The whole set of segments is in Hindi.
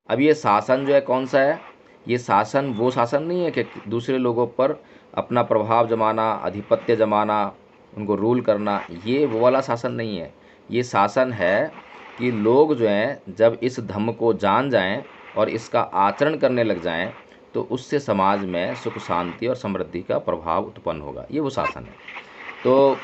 अब ये शासन जो है कौन सा है? ये शासन वो शासन नहीं है कि दूसरे लोगों पर अपना प्रभाव जमाना, आधिपत्य जमाना, उनको रूल करना, ये वो वाला शासन नहीं है। ये शासन है कि लोग जो हैं जब इस धम्म को जान जाएं और इसका आचरण करने लग जाएं तो उससे समाज में सुख शांति और समृद्धि का प्रभाव उत्पन्न होगा। ये वो शासन है। तो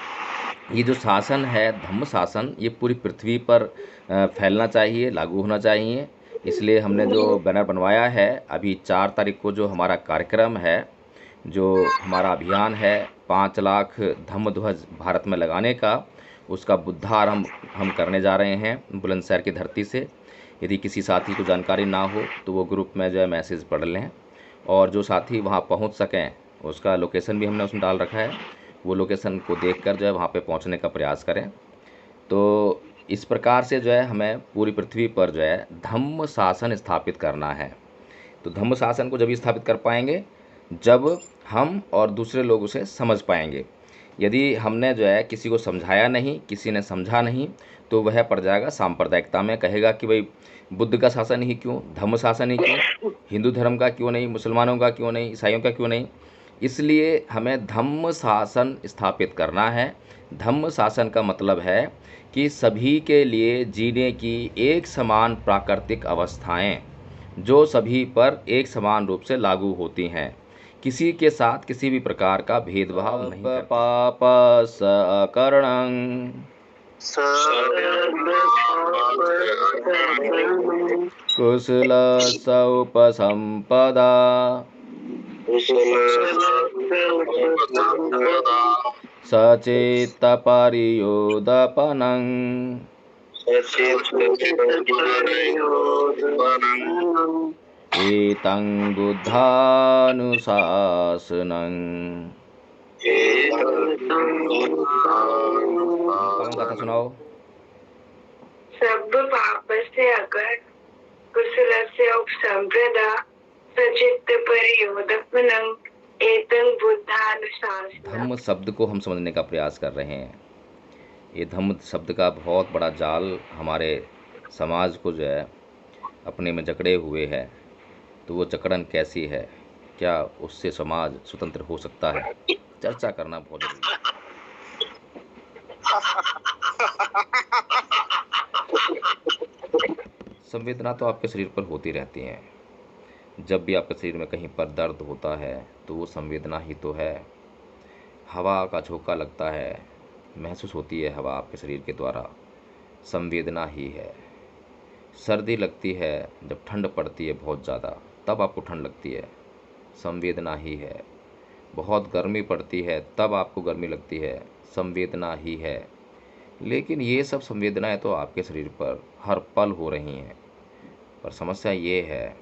ये जो शासन है धम्म शासन, ये पूरी पृथ्वी पर फैलना चाहिए, लागू होना चाहिए। इसलिए हमने जो बैनर बनवाया है, अभी 4 तारीख को जो हमारा कार्यक्रम है, जो हमारा अभियान है 5 लाख धम्म ध्वज भारत में लगाने का, उसका बुद्धारंभ हम करने जा रहे हैं बुलंदशहर की धरती से। यदि किसी साथी को जानकारी ना हो तो वो ग्रुप में जो है मैसेज पढ़ लें, और जो साथी वहाँ पहुँच सकें उसका लोकेशन भी हमने उसमें डाल रखा है, वो लोकेशन को देखकर जो है वहाँ पे पहुँचने का प्रयास करें। तो इस प्रकार से जो है हमें पूरी पृथ्वी पर जो है धम्म शासन स्थापित करना है। तो धम्म शासन को जब स्थापित कर पाएंगे जब हम और दूसरे लोग उसे समझ पाएंगे। यदि हमने जो है किसी को समझाया नहीं, किसी ने समझा नहीं, तो वह पड़ जाएगा सांप्रदायिकता में, कहेगा कि भाई बुद्ध का शासन ही क्यों, धम्म शासन ही क्यों, हिंदू धर्म का क्यों नहीं, मुसलमानों का क्यों नहीं, ईसाइयों का क्यों नहीं। इसलिए हमें धम्म शासन स्थापित करना है। धम्म शासन का मतलब है कि सभी के लिए जीने की एक समान प्राकृतिक अवस्थाएं जो सभी पर एक समान रूप से लागू होती हैं, किसी के साथ किसी भी प्रकार का भेदभाव नहीं करती। पाप सकरणं कुशल सौपसंपदा सचेत परियोदपनं एतं बुद्धानुशासनं। परम कथा सुनाओ। सब पाप से अगर कुशल से उपसंप्रदा सचित्त परियोदपनं एतं बुद्धानुशासनं। धम्म शब्द को हम समझने का प्रयास कर रहे हैं। ये धम्म शब्द का बहुत बड़ा जाल हमारे समाज को जो है अपने में जकड़े हुए है। तो वो जकड़न कैसी है, क्या उससे समाज स्वतंत्र हो सकता है, चर्चा करना बहुत जरूरी है। संवेदना तो आपके शरीर पर होती रहती हैं। जब भी आपके शरीर में कहीं पर दर्द होता है तो वो संवेदना ही तो है। हवा का झोंका लगता है, महसूस होती है हवा आपके शरीर के द्वारा, संवेदना ही है। सर्दी लगती है, जब ठंड पड़ती है बहुत ज़्यादा तब आपको ठंड लगती है, संवेदना ही है। बहुत गर्मी पड़ती है तब आपको गर्मी लगती है, संवेदना ही है। लेकिन ये सब संवेदनाएं तो आपके शरीर पर हर पल हो रही हैं। पर समस्या ये है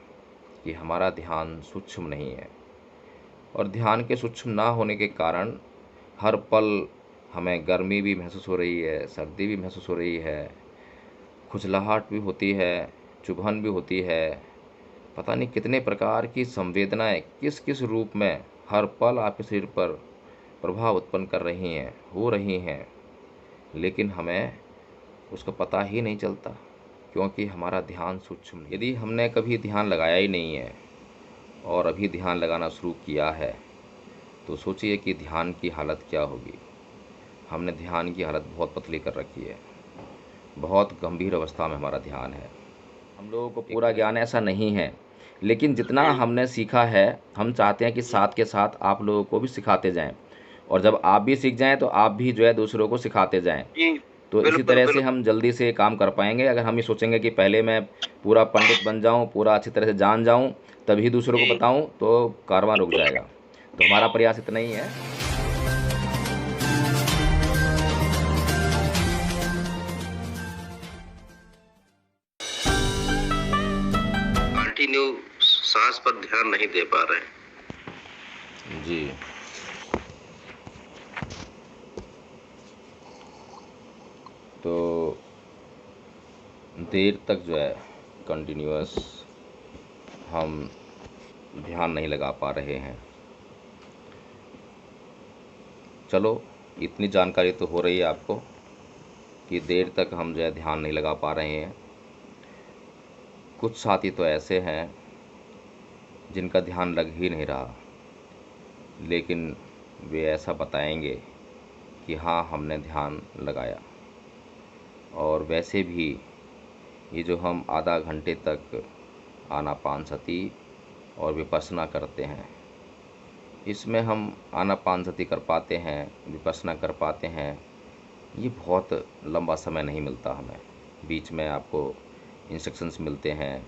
कि हमारा ध्यान सूक्ष्म नहीं है, और ध्यान के सूक्ष्म ना होने के कारण हर पल हमें गर्मी भी महसूस हो रही है, सर्दी भी महसूस हो रही है, खुजलाहट भी होती है, चुभन भी होती है। पता नहीं कितने प्रकार की संवेदनाएं किस किस रूप में हर पल आपके शरीर पर प्रभाव उत्पन्न कर रही हैं, हो रही हैं, लेकिन हमें उसका पता ही नहीं चलता क्योंकि हमारा ध्यान सूक्ष्म नहीं। यदि हमने कभी ध्यान लगाया ही नहीं है और अभी ध्यान लगाना शुरू किया है तो सोचिए कि ध्यान की हालत क्या होगी। हमने ध्यान की हालत बहुत पतली कर रखी है, बहुत गंभीर अवस्था में हमारा ध्यान है। हम लोगों को पूरा ज्ञान ऐसा नहीं है, लेकिन जितना हमने सीखा है हम चाहते हैं कि साथ के साथ आप लोगों को भी सिखाते जाएं, और जब आप भी सीख जाएं तो आप भी जो है दूसरों को सिखाते जाएं। तो इसी तरह से हम जल्दी से काम कर पाएंगे। अगर हम ये सोचेंगे कि पहले मैं पूरा पंडित बन जाऊं, पूरा अच्छी तरह से जान जाऊं, तभी दूसरों को बताऊं, तो कारवां रुक जाएगा। तो हमारा प्रयास इतना ही है। कंटिन्यू सांस पर ध्यान नहीं दे पा रहे जी। तो देर तक जो है कंटिन्यूअस हम ध्यान नहीं लगा पा रहे हैं। चलो, इतनी जानकारी तो हो रही है आपको कि देर तक हम जो है ध्यान नहीं लगा पा रहे हैं। कुछ साथी तो ऐसे हैं जिनका ध्यान लग ही नहीं रहा, लेकिन वे ऐसा बताएंगे कि हाँ हमने ध्यान लगाया। और वैसे भी ये जो हम आधा घंटे तक आनापानसति और विपश्यना करते हैं, इसमें हम आनापानसति कर पाते हैं, विपश्यना कर पाते हैं, ये बहुत लंबा समय नहीं मिलता हमें। बीच में आपको इंस्ट्रक्शंस मिलते हैं,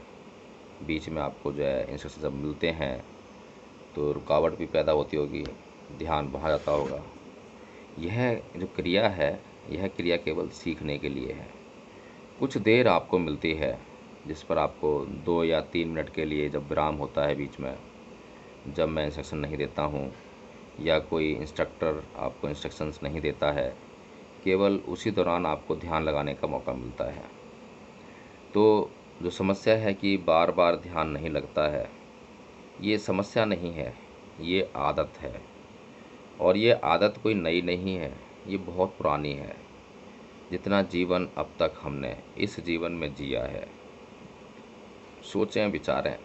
बीच में आपको जो है इंस्ट्रक्शन जब मिलते हैं तो रुकावट भी पैदा होती होगी, ध्यान बढ़ा जाता होगा। यह जो क्रिया है, यह क्रिया केवल सीखने के लिए है। कुछ देर आपको मिलती है जिस पर आपको 2 या 3 मिनट के लिए जब विराम होता है बीच में, जब मैं इंस्ट्रक्शन नहीं देता हूँ या कोई इंस्ट्रक्टर आपको इंस्ट्रक्शंस नहीं देता है, केवल उसी दौरान आपको ध्यान लगाने का मौका मिलता है। तो जो समस्या है कि बार बार ध्यान नहीं लगता है, ये समस्या नहीं है, ये आदत है। और ये आदत कोई नई नहीं है, ये बहुत पुरानी है। जितना जीवन अब तक हमने इस जीवन में जिया है, सोचें विचारें,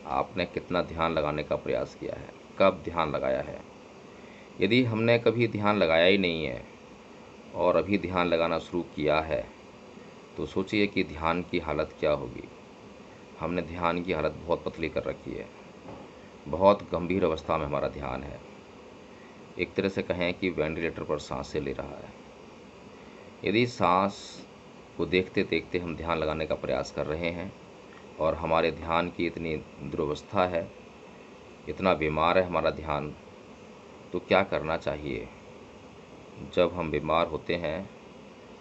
आपने कितना ध्यान लगाने का प्रयास किया है, कब ध्यान लगाया है। यदि हमने कभी ध्यान लगाया ही नहीं है और अभी ध्यान लगाना शुरू किया है, तो सोचिए कि ध्यान की हालत क्या होगी। हमने ध्यान की हालत बहुत पतली कर रखी है, बहुत गंभीर अवस्था में हमारा ध्यान है। एक तरह से कहें कि वेंटिलेटर पर सांसें ले रहा है। यदि सांस को देखते देखते हम ध्यान लगाने का प्रयास कर रहे हैं और हमारे ध्यान की इतनी दुर्वस्था है, इतना बीमार है हमारा ध्यान, तो क्या करना चाहिए। जब हम बीमार होते हैं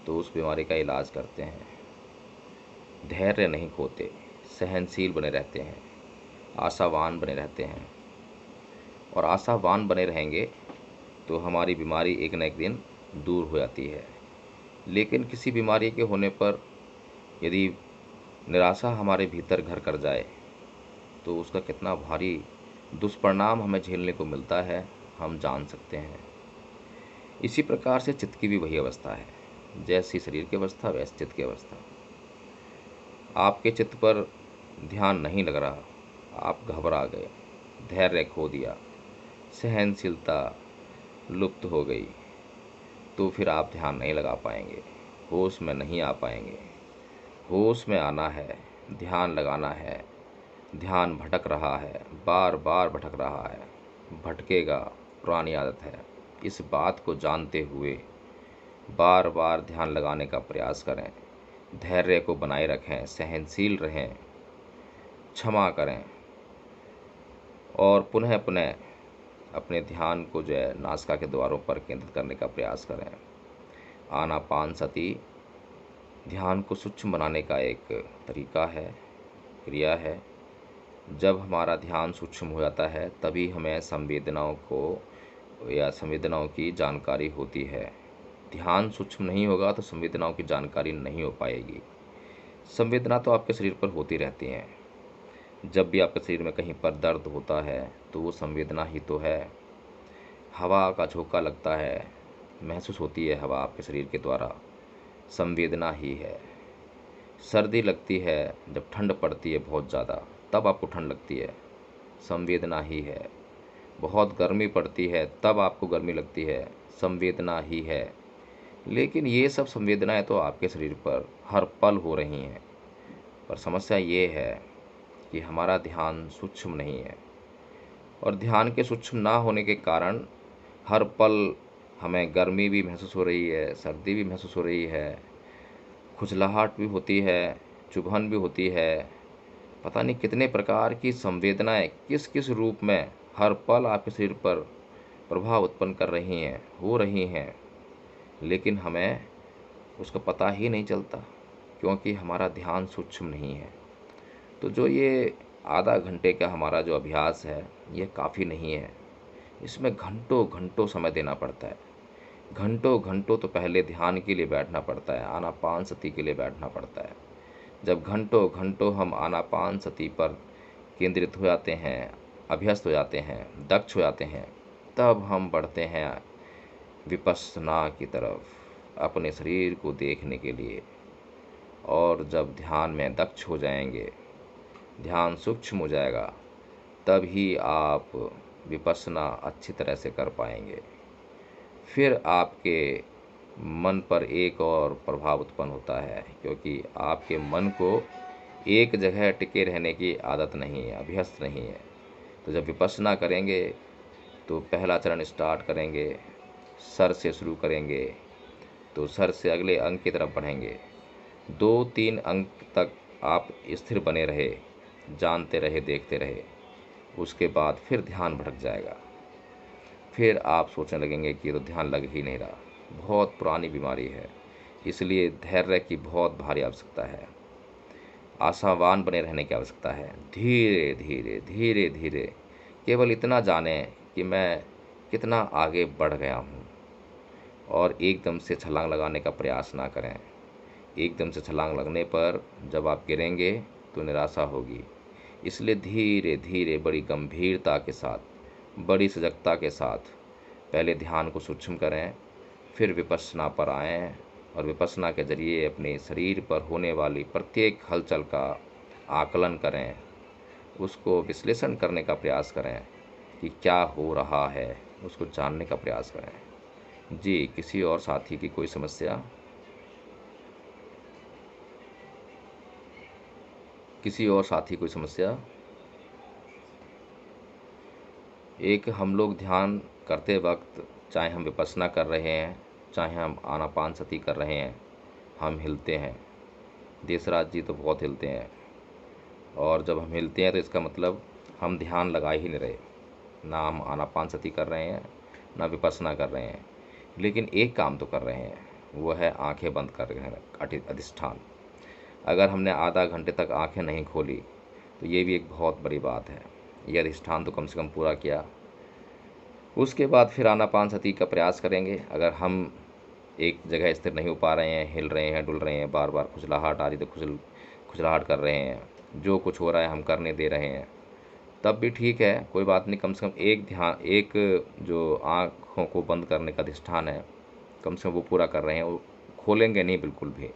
तो उस बीमारी का इलाज करते हैं, धैर्य नहीं खोते, सहनशील बने रहते हैं, आशावान बने रहते हैं। और आशावान बने रहेंगे तो हमारी बीमारी एक न एक दिन दूर हो जाती है। लेकिन किसी बीमारी के होने पर यदि निराशा हमारे भीतर घर कर जाए तो उसका कितना भारी दुष्परिणाम हमें झेलने को मिलता है, हम जान सकते हैं। इसी प्रकार से चित्त की भी वही अवस्था है, जैसी शरीर की अवस्था वैसी चित्त की अवस्था। आपके चित्त पर ध्यान नहीं लग रहा, आप घबरा गए, धैर्य खो दिया, सहनशीलता लुप्त हो गई, तो फिर आप ध्यान नहीं लगा पाएंगे, होश में नहीं आ पाएंगे। होश में आना है, ध्यान लगाना है। ध्यान भटक रहा है, बार बार भटक रहा है, भटकेगा, पुरानी आदत है। इस बात को जानते हुए बार बार ध्यान लगाने का प्रयास करें, धैर्य को बनाए रखें, सहनशील रहें, क्षमा करें और पुनः पुनः अपने ध्यान को जो है नासिका के द्वारों पर केंद्रित करने का प्रयास करें। आनापानसति ध्यान को सूक्ष्म बनाने का एक तरीका है, क्रिया है। जब हमारा ध्यान सूक्ष्म हो जाता है तभी हमें संवेदनाओं को या संवेदनाओं की जानकारी होती है। ध्यान सूक्ष्म नहीं होगा तो संवेदनाओं की जानकारी नहीं हो पाएगी। संवेदना तो आपके शरीर पर होती रहती हैं। जब भी आपके शरीर में कहीं पर दर्द होता है तो वो संवेदना ही तो है। हवा का झोंका लगता है, महसूस होती है हवा आपके शरीर के द्वारा, संवेदना ही है। सर्दी लगती है, जब ठंड पड़ती है बहुत ज़्यादा तब आपको ठंड लगती है, संवेदना ही है। बहुत गर्मी पड़ती है तब आपको गर्मी लगती है, संवेदना ही है। लेकिन ये सब संवेदनाएं तो आपके शरीर पर हर पल हो रही हैं। पर समस्या ये है कि हमारा ध्यान सूक्ष्म नहीं है, और ध्यान के सूक्ष्म ना होने के कारण हर पल हमें गर्मी भी महसूस हो रही है, सर्दी भी महसूस हो रही है, खुजलाहट भी होती है, चुभन भी होती है। पता नहीं कितने प्रकार की संवेदनाएं किस किस रूप में हर पल आपके शरीर पर प्रभाव उत्पन्न कर रही हैं, हो रही हैं, लेकिन हमें उसका पता ही नहीं चलता क्योंकि हमारा ध्यान सूक्ष्म नहीं है। तो जो ये आधा घंटे का हमारा जो अभ्यास है, ये काफ़ी नहीं है। इसमें घंटों घंटों समय देना पड़ता है। घंटों घंटों तो पहले ध्यान के लिए बैठना पड़ता है, आनापानसति के लिए बैठना पड़ता है। जब घंटों घंटों हम आनापानसति पर केंद्रित हो जाते हैं, अभ्यस्त हो जाते हैं, दक्ष हो जाते हैं, तब हम बढ़ते हैं विपश्यना की तरफ, अपने शरीर को देखने के लिए। और जब ध्यान में दक्ष हो जाएंगे ध्यान सूक्ष्म हो जाएगा, तब ही आप विपश्यना अच्छी तरह से कर पाएंगे। फिर आपके मन पर एक और प्रभाव उत्पन्न होता है, क्योंकि आपके मन को एक जगह टिके रहने की आदत नहीं है, अभ्यस्त नहीं है। तो जब विपश्यना करेंगे तो पहला चरण स्टार्ट करेंगे, सर से शुरू करेंगे, तो सर से अगले अंक की तरफ बढ़ेंगे। 2-3 अंक तक आप स्थिर बने रहे, जानते रहे, देखते रहे। उसके बाद फिर ध्यान भटक जाएगा। फिर आप सोचने लगेंगे कि ये तो ध्यान लग ही नहीं रहा। बहुत पुरानी बीमारी है, इसलिए धैर्य की बहुत भारी आवश्यकता है, आशावान बने रहने की आवश्यकता है। धीरे धीरे धीरे धीरे केवल इतना जानें कि मैं कितना आगे बढ़ गया हूँ, और एकदम से छलांग लगाने का प्रयास ना करें। एकदम से छलांग लगने पर जब आप गिरेंगे तो निराशा होगी। इसलिए धीरे धीरे बड़ी गंभीरता के साथ, बड़ी सजगता के साथ पहले ध्यान को सूक्ष्म करें, फिर विपश्यना पर आएं, और विपश्यना के जरिए अपने शरीर पर होने वाली प्रत्येक हलचल का आकलन करें, उसको विश्लेषण करने का प्रयास करें कि क्या हो रहा है, उसको जानने का प्रयास करें। जी, किसी और साथी की कोई समस्या? किसी और साथी कोई समस्या? एक हम लोग ध्यान करते वक्त, चाहे हम विपश्यना कर रहे हैं, चाहे हम आनापानसति कर रहे हैं, हम हिलते हैं। देसराज जी तो बहुत हिलते हैं, और जब हम हिलते हैं तो इसका मतलब हम ध्यान लगा ही नहीं रहे, ना हम आनापानसति कर रहे हैं, ना विपश्यना कर रहे हैं। लेकिन एक काम तो कर रहे हैं, वो है आंखें बंद कर रहे हैं, अधिष्ठान। अगर हमने आधा घंटे तक आंखें नहीं खोली तो ये भी एक बहुत बड़ी बात है। ये अधिष्ठान तो कम से कम पूरा किया। उसके बाद फिर आनापानसति का प्रयास करेंगे। अगर हम एक जगह स्थिर नहीं हो पा रहे हैं, हिल रहे हैं, डुल रहे हैं, बार बार खुजलाहट आ रही तो खुजलाहट कर रहे हैं, जो कुछ हो रहा है हम करने दे रहे हैं, तब भी ठीक है, कोई बात नहीं। कम से कम एक जो आँखों को बंद करने का अधिष्ठान है, कम से कम वो पूरा कर रहे हैं। वो खोलेंगे नहीं बिल्कुल भी,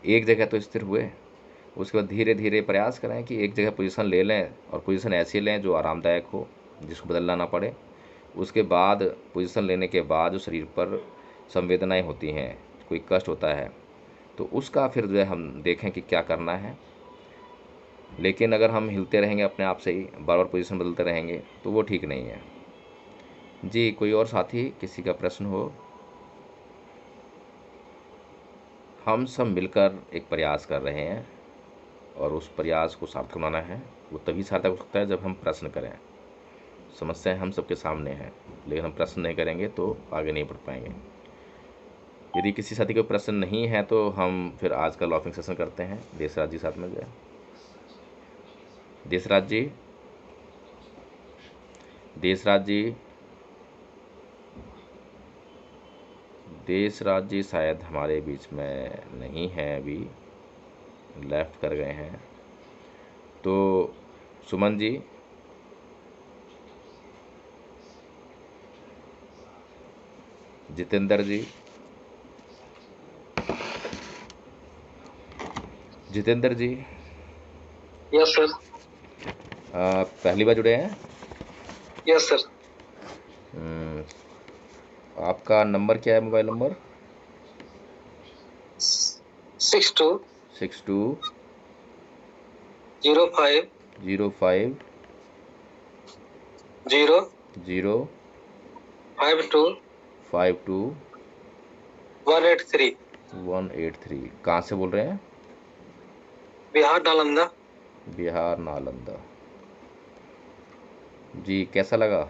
एक जगह तो स्थिर हुए। उसके बाद धीरे धीरे प्रयास करें कि एक जगह पोजीशन ले लें, और पोजीशन ऐसी लें जो आरामदायक हो, जिसको बदलना ना पड़े। उसके बाद पोजीशन लेने के बाद जो शरीर पर संवेदनाएं होती हैं, कोई कष्ट होता है, तो उसका फिर जो है हम देखें कि क्या करना है। लेकिन अगर हम हिलते रहेंगे अपने आप से ही, बार बार पोजीशन बदलते रहेंगे, तो वो ठीक नहीं है। जी, कोई और साथी, किसी का प्रश्न हो? हम सब मिलकर एक प्रयास कर रहे हैं, और उस प्रयास को सार्थक बनाना है। वो तभी सार्थक हो सकता है जब हम प्रश्न करें। समस्याएं हम सबके सामने हैं, लेकिन हम प्रश्न नहीं करेंगे तो आगे नहीं बढ़ पाएंगे। यदि किसी साथी को प्रश्न नहीं है तो हम फिर आज का लॉफिंग सेशन करते हैं। देसराज जी साथ में गए। देसराज जी, देसराज जी, देसराज जी शायद हमारे बीच में नहीं हैं, अभी लेफ्ट कर गए हैं। तो सुमन जी, जितेंद्र जी, जितेंद्र जी, यस सर। पहली बार जुड़े हैं? Yes sir. आपका नंबर क्या है, मोबाइल नंबर? 62 62 05 05 0 0 52 52 183 183। कहाँ से बोल रहे हैं? बिहार नालंदा। बिहार नालंदा। जी, कैसा लगा?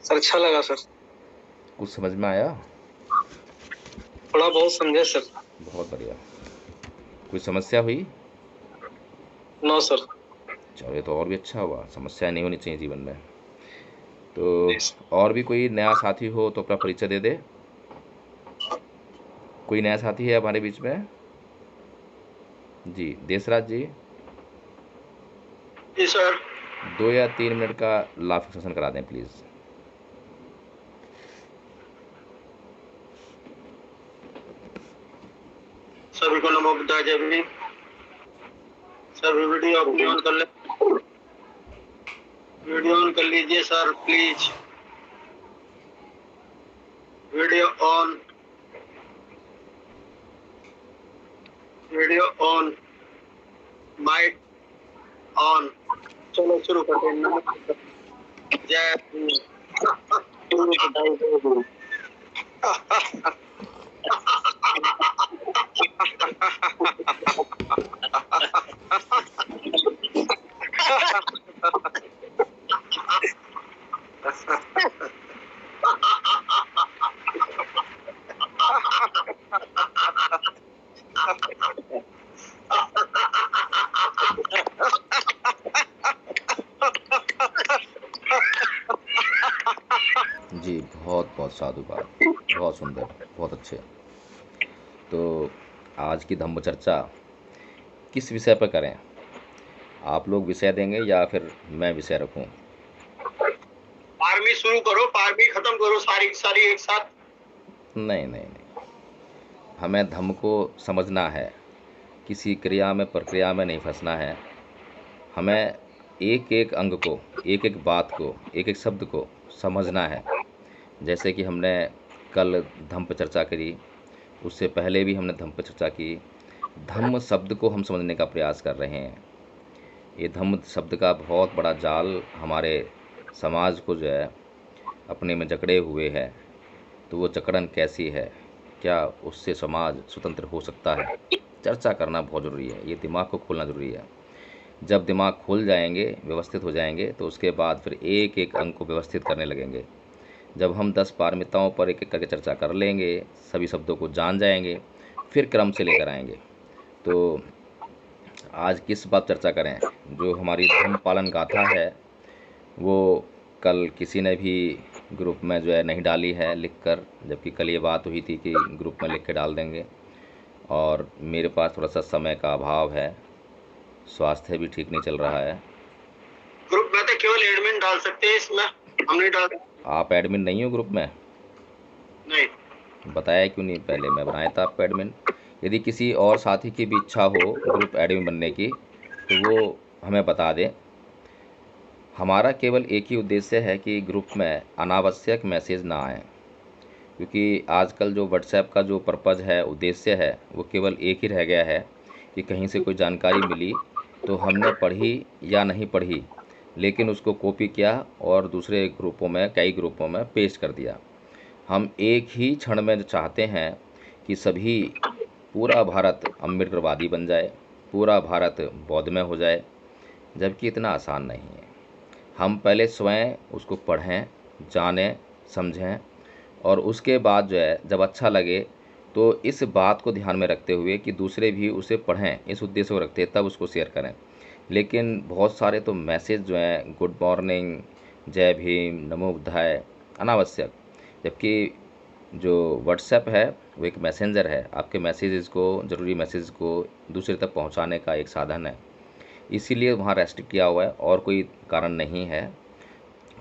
सर अच्छा लगा सर। कुछ समझ में आया? थोड़ा बहुत समझे सर। बहुत बढ़िया। कोई समस्या हुई? No sir. चलो, ये तो और भी अच्छा हुआ। समस्या नहीं होनी चाहिए जीवन में। तो और भी कोई नया साथी हो तो अपना परिचय दे दे। कोई नया साथी है हमारे बीच में? जी, देसराज जी, जी सर। 2 या 3 मिनट का लाफिंग सेशन करा दें प्लीज़। सभी को नमो बुद्धाय जय भीम। सर वीडियो अपनी ऑन कर ले, वीडियो ऑन कर लीजिए sir please, video on, video on, mic on. चलो शुरू करते हैं। जय जी, बहुत बहुत साधुवाद, बहुत सुंदर, बहुत अच्छे। तो आज की धम्म चर्चा किस विषय पर करें? आप लोग विषय देंगे या फिर मैं विषय रखूं? पारमी शुरू करो, पारमी खत्म करो, सारी सारी एक साथ। नहीं नहीं नहीं, हमें धम्म को समझना है, किसी क्रिया में प्रक्रिया में नहीं फंसना है। हमें एक एक अंग को, एक एक बात को, एक एक शब्द को समझना है। जैसे कि हमने कल धम्म पर चर्चा करी, उससे पहले भी हमने धम्म पर चर्चा की। धम्म शब्द को हम समझने का प्रयास कर रहे हैं। ये धम्म शब्द का बहुत बड़ा जाल हमारे समाज को जो है अपने में जकड़े हुए है। तो वो जकड़न कैसी है, क्या उससे समाज स्वतंत्र हो सकता है, चर्चा करना बहुत ज़रूरी है। ये दिमाग को खोलना ज़रूरी है। जब दिमाग खोल जाएंगे, व्यवस्थित हो जाएंगे, तो उसके बाद फिर एक एक अंग को व्यवस्थित करने लगेंगे। जब हम 10 पारमिताओं पर एक एक करके चर्चा कर लेंगे, सभी शब्दों को जान जाएंगे, फिर क्रम से लेकर आएंगे। तो आज किस बात चर्चा करें? जो हमारी धम्म पालन गाथा है वो कल किसी ने भी ग्रुप में जो है नहीं डाली है लिखकर, जबकि कल ये बात हुई थी कि ग्रुप में लिख के डाल देंगे। और मेरे पास थोड़ा सा समय का अभाव है, स्वास्थ्य भी ठीक नहीं चल रहा है। ग्रुप में तो केवल एडमिन डाल सकते हैं, इसमें हम नहीं डाल। आप एडमिन नहीं हो ग्रुप में? नहीं, बताया क्यों नहीं? पहले मैं बनाया था आपको एडमिन। यदि किसी और साथी की भी इच्छा हो ग्रुप एडमिन बनने की तो वो हमें बता दें। हमारा केवल एक ही उद्देश्य है कि ग्रुप में अनावश्यक मैसेज ना आए, क्योंकि आजकल जो व्हाट्सएप का जो पर्पज़ है, उद्देश्य है, वो केवल एक ही रह गया है कि कहीं से कोई जानकारी मिली तो हमने पढ़ी या नहीं पढ़ी, लेकिन उसको कॉपी किया और दूसरे ग्रुपों में, कई ग्रुपों में पेस्ट कर दिया। हम एक ही क्षण में चाहते हैं कि सभी, पूरा भारत अम्बेडकरवादी बन जाए, पूरा भारत बौद्धमय हो जाए, जबकि इतना आसान नहीं है। हम पहले स्वयं उसको पढ़ें, जानें, समझें, और उसके बाद जो है जब अच्छा लगे तो इस बात को ध्यान में रखते हुए कि दूसरे भी उसे पढ़ें, इस उद्देश्य को रखते तब उसको शेयर करें। लेकिन बहुत सारे तो मैसेज जो हैं, गुड मॉर्निंग, जय भीम, नमो बुद्धाय, अनावश्यक। जबकि जो व्हाट्सएप है वो एक मैसेंजर है, आपके मैसेजेस को, ज़रूरी मैसेज को दूसरे तक पहुंचाने का एक साधन है, इसीलिए वहाँ रेस्ट्रिक्ट किया हुआ है, और कोई कारण नहीं है।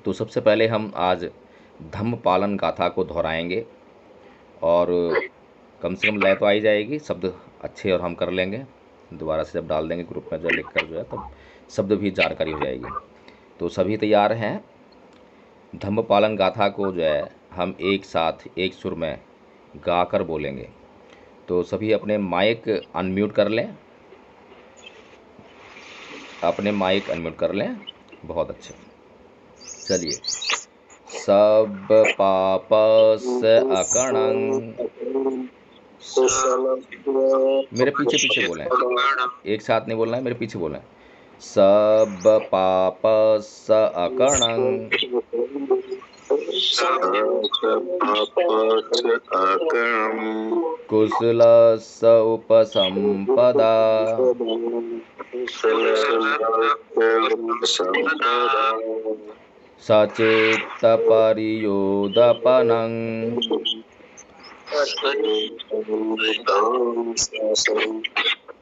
तो सबसे पहले हम आज धम्म पालन गाथा को दोहराएंगे, और कम से कम लय तो आई जाएगी, शब्द अच्छे और हम कर लेंगे। दोबारा से जब डाल देंगे ग्रुप में जो है लिखकर जो है, तब शब्द भी जानकारी हो जाएगी। तो सभी तैयार हैं? धम्म पालन गाथा को जो है हम एक साथ एक सुर में गाकर बोलेंगे। तो सभी अपने माइक अनम्यूट कर लें, अपने माइक अनम्यूट कर लें। बहुत अच्छे, चलिए। सब पापस अकणं, मेरे पीछे पीछे बोलें, एक साथ नहीं बोलना है, मेरे पीछे बोलें। सब पापस अकणं, कुशलस उपसंपदा, सचेत परियोदपनं,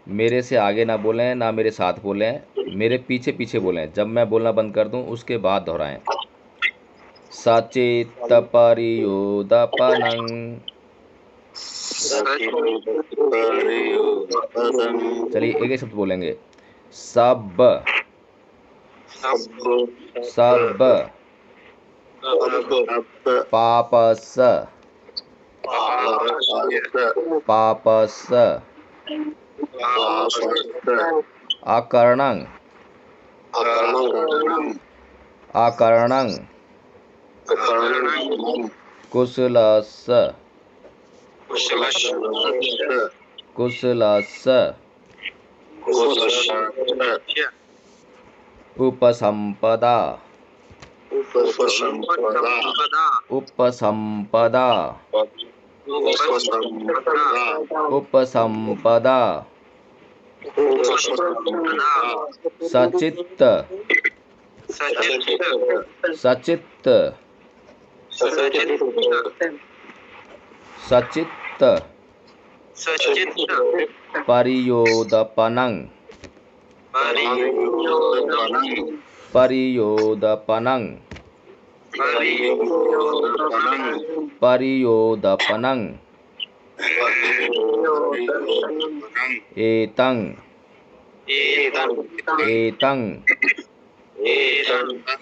मेरे से आगे ना बोलें, ना मेरे साथ बोलें, मेरे पीछे पीछे बोलें। जब मैं बोलना बंद कर दूं उसके बाद दोहराएं। सचेत परियोदपनं, चलिए एक एक शब्द बोलेंगे। सब सब पापस पापस अकर्णं अकर्णं कुशलस् कुशलस् उपसंपदा उपसंपदा उपसंपदा सचित्त सचित्त सचित्त परियोदपनं परियोदपनं परियोदपनं एतं एतं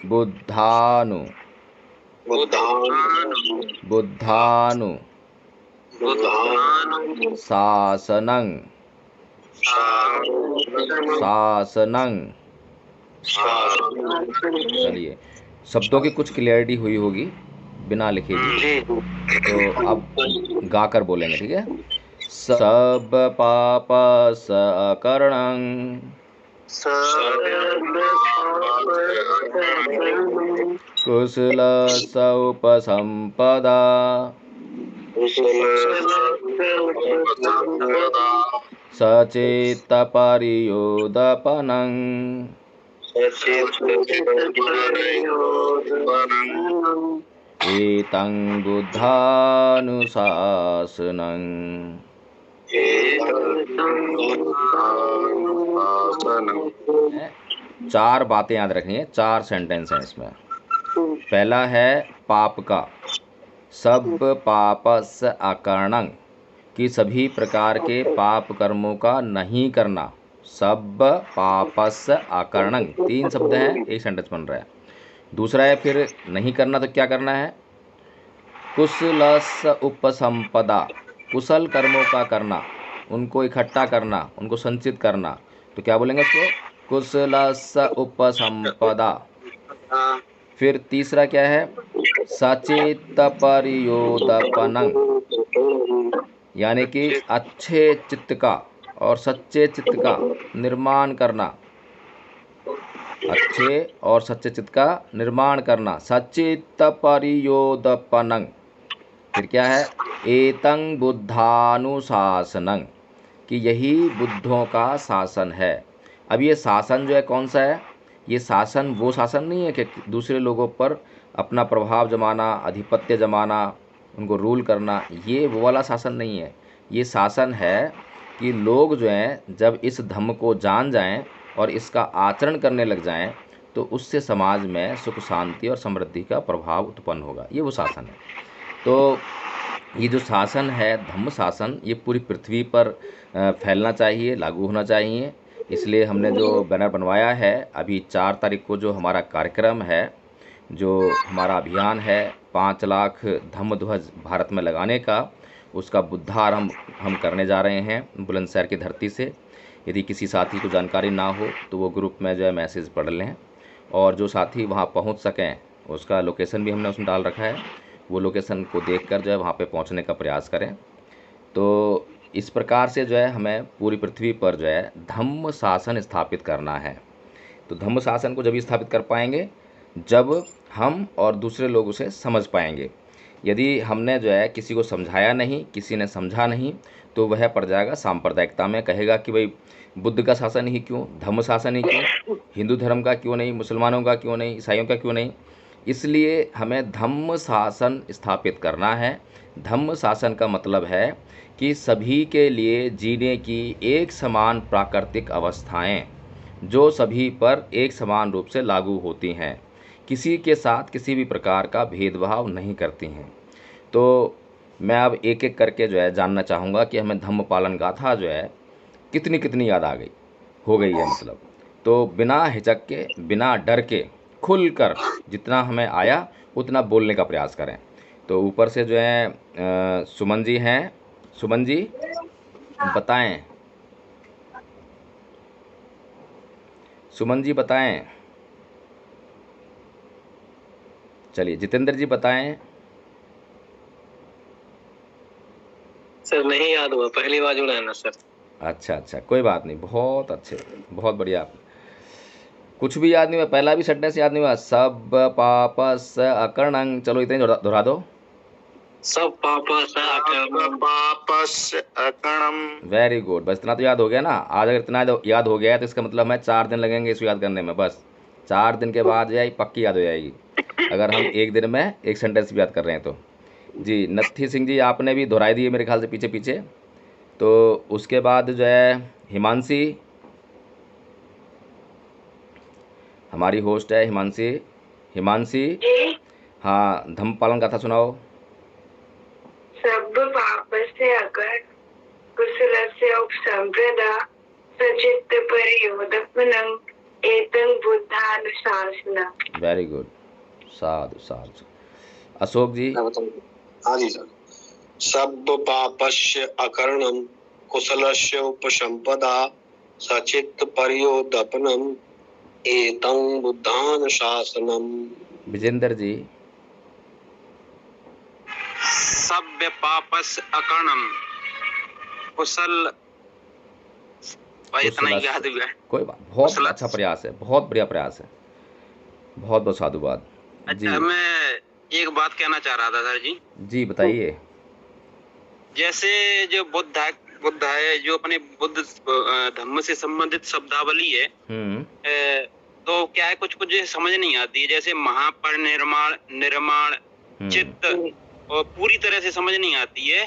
बुद्धानु बुद्धानु शासनं शासनं। चलिए, शब्दों की कुछ क्लियरिटी हुई होगी बिना लिखे भी, तो अब गाकर बोलेंगे, ठीक है। सब पापस अकर्णं कुशलस् उपसंपदा सचेत परियोदपनं एतं बुद्धानुशासनं। चार बातें याद रखनी है, चार सेंटेंस हैं इसमें। पहला है पाप का, सब पापस अकर्णं, कि सभी प्रकार के पाप कर्मों का नहीं करना। सब पापस अकर्णं, तीन शब्द हैं, एक सेंटेंस बन रहा है। दूसरा है फिर नहीं करना तो क्या करना है, कुशलस् उपसंपदा, कुशल कर्मों का करना, उनको इकट्ठा करना, उनको संचित करना। तो क्या बोलेंगे इसको, कुशलस् उपसंपदा। फिर तीसरा क्या है, सचेत परियोदपनं, यानी कि अच्छे चित्त का और सच्चे चित्त का निर्माण करना, अच्छे और सच्चे चित्त का निर्माण करना, सचेत परियोदपनं। फिर क्या है, एतं बुद्धानुशासनं, कि यही बुद्धों का शासन है। अब ये शासन जो है कौन सा है, ये शासन वो शासन नहीं है कि दूसरे लोगों पर अपना प्रभाव जमाना, आधिपत्य जमाना, उनको रूल करना, ये वो वाला शासन नहीं है। ये शासन है कि लोग जो हैं जब इस धम्म को जान जाएं और इसका आचरण करने लग जाएं तो उससे समाज में सुख शांति और समृद्धि का प्रभाव उत्पन्न होगा, ये वो शासन है। तो ये जो शासन है धम्म शासन, ये पूरी पृथ्वी पर फैलना चाहिए, लागू होना चाहिए। इसलिए हमने जो बैनर बनवाया है, अभी 4 तारीख को जो हमारा कार्यक्रम है, जो हमारा अभियान है 5 लाख धम्म ध्वज भारत में लगाने का, उसका बुद्धारंभ हम करने जा रहे हैं बुलंदशहर की धरती से। यदि किसी साथी को जानकारी ना हो तो वो ग्रुप में जो है मैसेज पढ़ लें, और जो साथी वहाँ पहुँच सकें उसका लोकेशन भी हमने उसमें डाल रखा है, वो लोकेशन को देखकर जो है वहाँ पे पहुँचने का प्रयास करें। तो इस प्रकार से जो है हमें पूरी पृथ्वी पर जो है धम्म शासन स्थापित करना है। तो धम्म शासन को जब स्थापित कर पाएंगे जब हम और दूसरे लोग उसे समझ पाएंगे। यदि हमने जो है किसी को समझाया नहीं, किसी ने समझा नहीं, तो वह पड़ जाएगा सांप्रदायिकता में, कहेगा कि भाई बुद्ध का शासन ही क्यों, धम्म शासन ही क्यों, हिंदू धर्म का क्यों नहीं, मुसलमानों का क्यों नहीं, ईसाइयों का क्यों नहीं। इसलिए हमें धम्म शासन स्थापित करना है। धम्म शासन का मतलब है कि सभी के लिए जीने की एक समान प्राकृतिक अवस्थाएं जो सभी पर एक समान रूप से लागू होती हैं, किसी के साथ किसी भी प्रकार का भेदभाव नहीं करती हैं। तो मैं अब एक एक करके जो है जानना चाहूँगा कि हमें धम्म पालन गाथा जो है कितनी कितनी याद आ गई हो गई है, मतलब तो बिना हिचक के, बिना डर के, खुलकर जितना हमें आया उतना बोलने का प्रयास करें। तो ऊपर से जो है सुमन जी हैं। सुमन जी बताएं, सुमन जी बताएं। चलिए जितेंद्र जी बताएं। सर नहीं याद हुआ, पहली बार जुड़ा है ना सर। अच्छा अच्छा, कोई बात नहीं, बहुत अच्छे, बहुत बढ़िया। कुछ भी याद नहीं हुआ, पहला भी सेंटेंस याद नहीं हुआ। सब पापस अकर्णंग, चलो इतने दोहरा दो। सब पापा सा पापस अकणम। वेरी गुड, बस इतना तो याद हो गया ना। आज अगर इतना याद हो गया है तो इसका मतलब हमें 4 दिन लगेंगे इसको याद करने में। बस 4 दिन के बाद यही पक्की याद हो जाएगी, अगर हम एक दिन में एक सेंटेंस भी याद कर रहे हैं तो। जी नत्थी सिंह जी, आपने भी दोहराई दी है मेरे ख्याल से पीछे पीछे। तो उसके बाद जो है हिमांशी, हमारी होस्ट है हिमांशी। हिमांशी, जी। हाँ धम्म पालन गाथा सुनाओ। सब पापस्य अगर कुशलस्य उपसंप्रदा सचित्त परियोदपनं एतं बुद्धानुशासनम्। वेरी गुड, साधु साधु। अशोक जी। हाँ जी सर। सब पापस्य अकरणम कुशलस्य उपसंपदा सचित्त पर्योदपनम एतं बुद्धानुशासनम। विजेंद्र जी। सभ्य पापस अकरणम कुशल, भाई इतना ही याद हुआ है। कोई बात, बहुत कुशल- अच्छा प्रयास है, बहुत बढ़िया प्रयास है, बहुत बहुत साधुवाद जी। अच्छा, मैं एक बात कहना चाह रहा था सर जी। जी बताइए। जैसे जो बुद्ध है जो अपने बुद्ध धम्म से संबंधित शब्दावली है, तो क्या है कुछ कुछ समझ नहीं आती है। जैसे महापरिनिर्वाण, निर्माण, चित्त, और पूरी तरह से समझ नहीं आती है।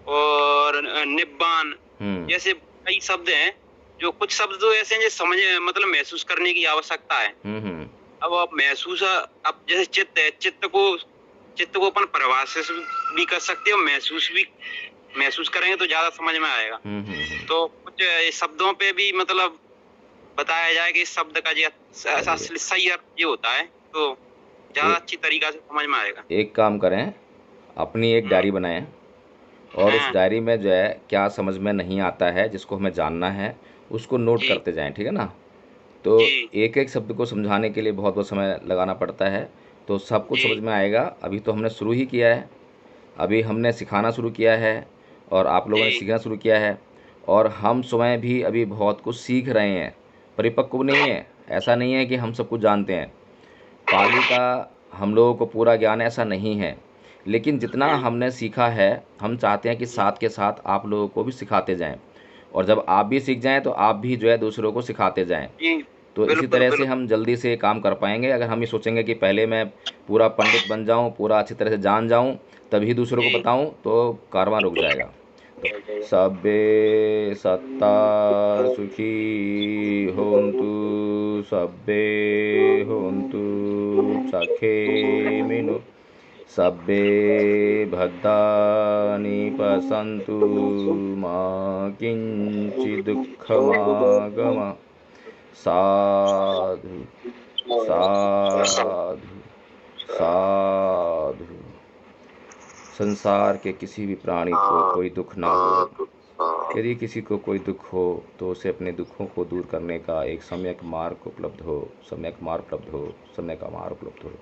और निब्बान जैसे कई शब्द हैं, जो कुछ शब्द तो ऐसे हैं जो समझ मतलब महसूस करने की आवश्यकता है। अब आप महसूस, अब जैसे चित्त है, चित्त को अपन परिभाषित भी कर सकते हो, महसूस करेंगे तो ज्यादा समझ में आएगा। तो कुछ शब्दों पे भी मतलब बताया जाए कि इस शब्द का असली सही अर्थ ये होता है, तो ज्यादा अच्छी तरीका से समझ में आएगा। एक काम करें, अपनी एक डायरी बनाएं और उस डायरी में जो है क्या समझ में नहीं आता है, जिसको हमें जानना है, उसको नोट करते जाएं, ठीक है ना। तो एक एक शब्द को समझाने के लिए बहुत बहुत समय लगाना पड़ता है, तो सब कुछ समझ में आएगा। अभी तो हमने शुरू ही किया है, अभी हमने सिखाना शुरू किया है और आप लोगों ने सीखना शुरू किया है, और हम स्वयं भी अभी बहुत कुछ सीख रहे हैं, परिपक्व नहीं है। ऐसा नहीं है कि हम सब कुछ जानते हैं, पाली का हम लोगों को पूरा ज्ञान ऐसा नहीं है, लेकिन जितना हमने सीखा है हम चाहते हैं कि साथ के साथ आप लोगों को भी सिखाते जाएं, और जब आप भी सीख जाएं तो आप भी जो है दूसरों को सिखाते जाएं। तो इसी तरह से हम जल्दी से काम कर पाएंगे। अगर हम ये सोचेंगे कि पहले मैं पूरा पंडित बन जाऊं, पूरा अच्छी तरह से जान जाऊं, तभी दूसरों को बताऊं, तो कारवां रुक जाएगा। तो सब्बे सत्ता सुखी होन्तु, सब्बे होन्तु सखेमिनु, सब्बे भद्राणि पश्यन्तु मा किञ्चित् दुःखमागम। साधु साधु साधु। संसार के किसी भी प्राणी को कोई दुख ना हो। यदि किसी को कोई दुख हो तो उसे अपने दुखों को दूर करने का एक सम्यक मार्ग उपलब्ध हो, सम्यक मार्ग उपलब्ध हो, सम्यक मार्ग उपलब्ध हो।